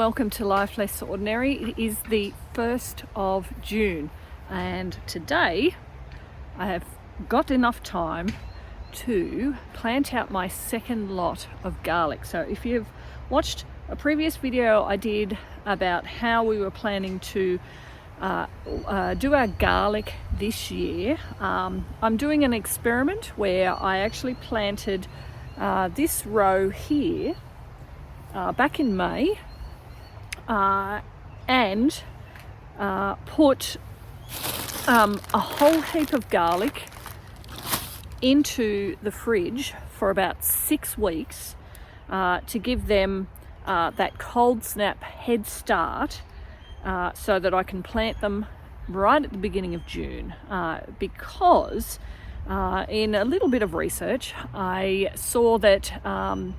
welcome to Life Less Ordinary. It is the 1st of June and today I have got enough time to plant out my second lot of garlic. So if you've watched a previous video I did about how we were planning to do our garlic this year, I'm doing an experiment where I actually planted this row here back in May and put a whole heap of garlic into the fridge for about 6 weeks to give them that cold snap head start so that I can plant them right at the beginning of June, because in a little bit of research I saw that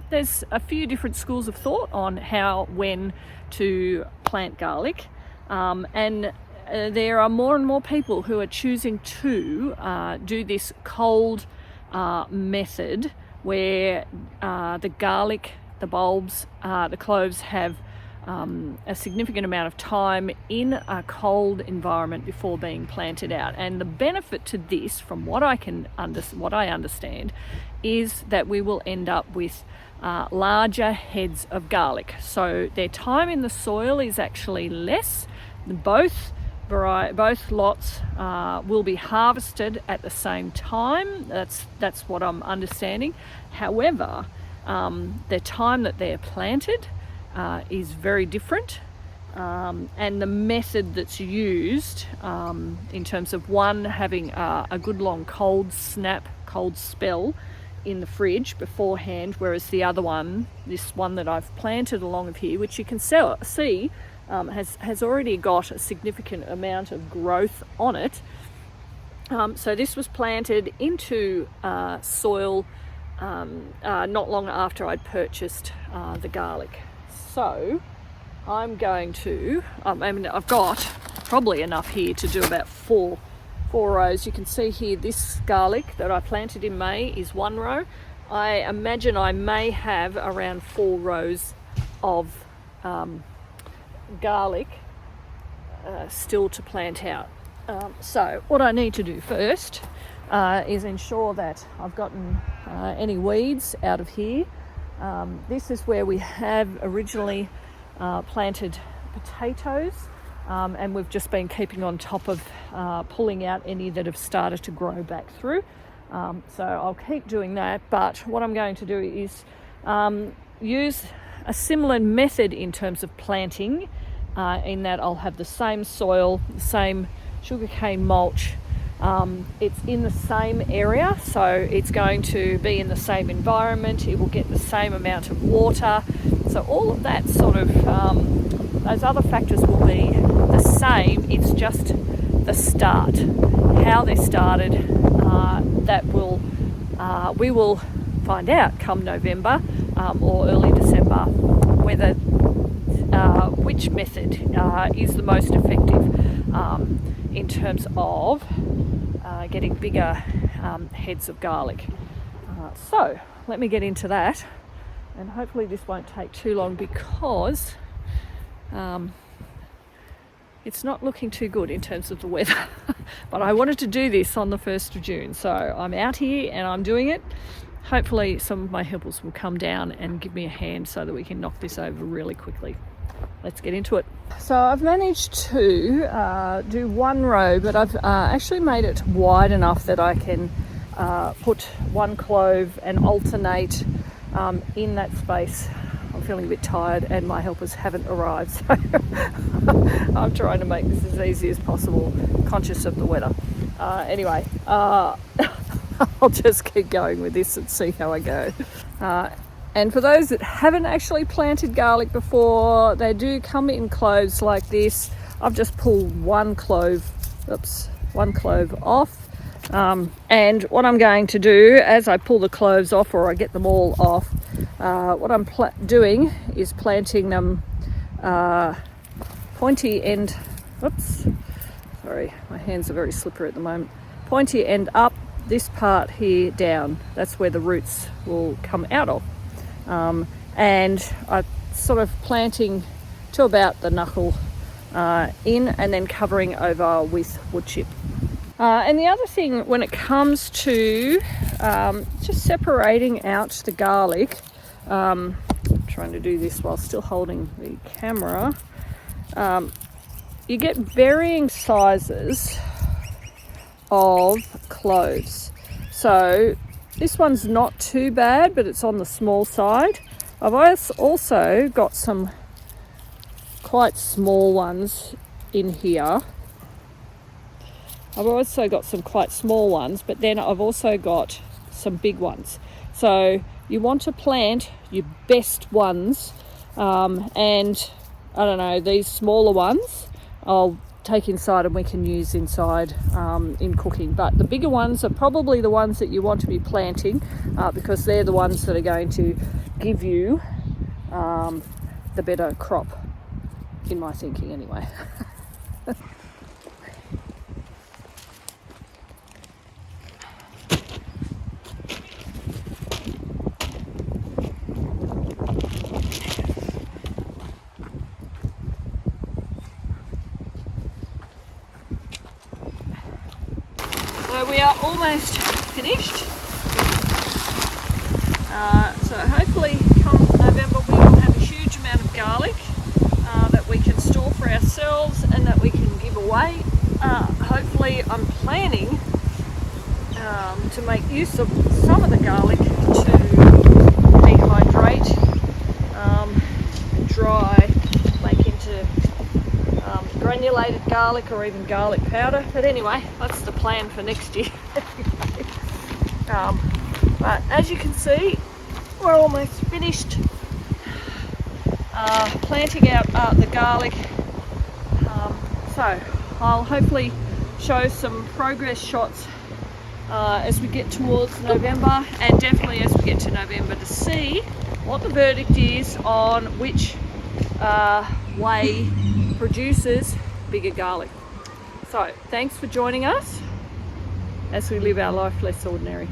there's a few different schools of thought on when to plant garlic, and there are more and more people who are choosing to do this cold method where the garlic, the bulbs, the cloves have a significant amount of time in a cold environment before being planted out. And the benefit to this, from what I understand, is that we will end up with larger heads of garlic. So their time in the soil is actually less. Both lots will be harvested at the same time. That's what I'm understanding. However, the time that they're planted is very different, and the method that's used in terms of one having a good long cold spell in the fridge beforehand, whereas the other one, this one that I've planted along of here, which you can see has already got a significant amount of growth on it. So this was planted into soil not long after I'd purchased the garlic. So I'm going to, I've got probably enough here to do about four rows. You can see here this garlic that I planted in May is one row. I imagine I may have around 4 rows of garlic still to plant out. So what I need to do first is ensure that I've gotten any weeds out of here. This is where we have originally planted potatoes, and we've just been keeping on top of pulling out any that have started to grow back through. So I'll keep doing that, but what I'm going to do is use a similar method in terms of planting, in that I'll have the same soil, the same sugarcane mulch. It's in the same area, so it's going to be in the same environment. It will get the same amount of water. So all of that sort of, those other factors will be the same. It's just the start, how they started, that we will find out come November or early December whether which method is the most effective in terms of getting bigger heads of garlic. So let me get into that, and hopefully this won't take too long, because it's not looking too good in terms of the weather. But I wanted to do this on the 1st of June, so I'm out here and I'm doing it. Hopefully some of my helpers will come down and give me a hand so that we can knock this over really quickly. Let's get into it. So I've managed to do one row, but I've actually made it wide enough that I can put one clove and alternate in that space. I'm feeling a bit tired and my helpers haven't arrived, so I'm trying to make this as easy as possible, conscious of the weather. Anyway, I'll just keep going with this and see how I go. And for those that haven't actually planted garlic before, they do come in cloves like this. I've just pulled one clove off. And what I'm going to do as I pull the cloves off, or I get them all off, what I'm doing is planting them pointy end, sorry, my hands are very slippery at the moment, pointy end up, this part here down. That's where the roots will come out of. And I'm sort of planting to about the knuckle in, and then covering over with wood chip. And the other thing when it comes to just separating out the garlic, I'm trying to do this while still holding the camera, you get varying sizes of cloves. So this one's not too bad, but it's on the small side. I've also got some quite small ones in here. I've also got some quite small ones, but then I've also got some big ones. So you want to plant your best ones, and I don't know, these smaller ones I'll take inside and we can use inside in cooking. But the bigger ones are probably the ones that you want to be planting, because they're the ones that are going to give you the better crop, in my thinking anyway. So we are almost finished. So hopefully come November we will have a huge amount of garlic that we can store for ourselves and that we can give away. Hopefully I'm planning to make use of some of the garlic to dehydrate, dry, make into granulated garlic or even garlic powder. But anyway, that's the plan for next year. But as you can see, we're almost finished planting out the garlic. So I'll hopefully show some progress shots as we get towards November, and definitely as we get to November, to see what the verdict is on which way produces bigger garlic. So thanks for joining us as we live our life less ordinary.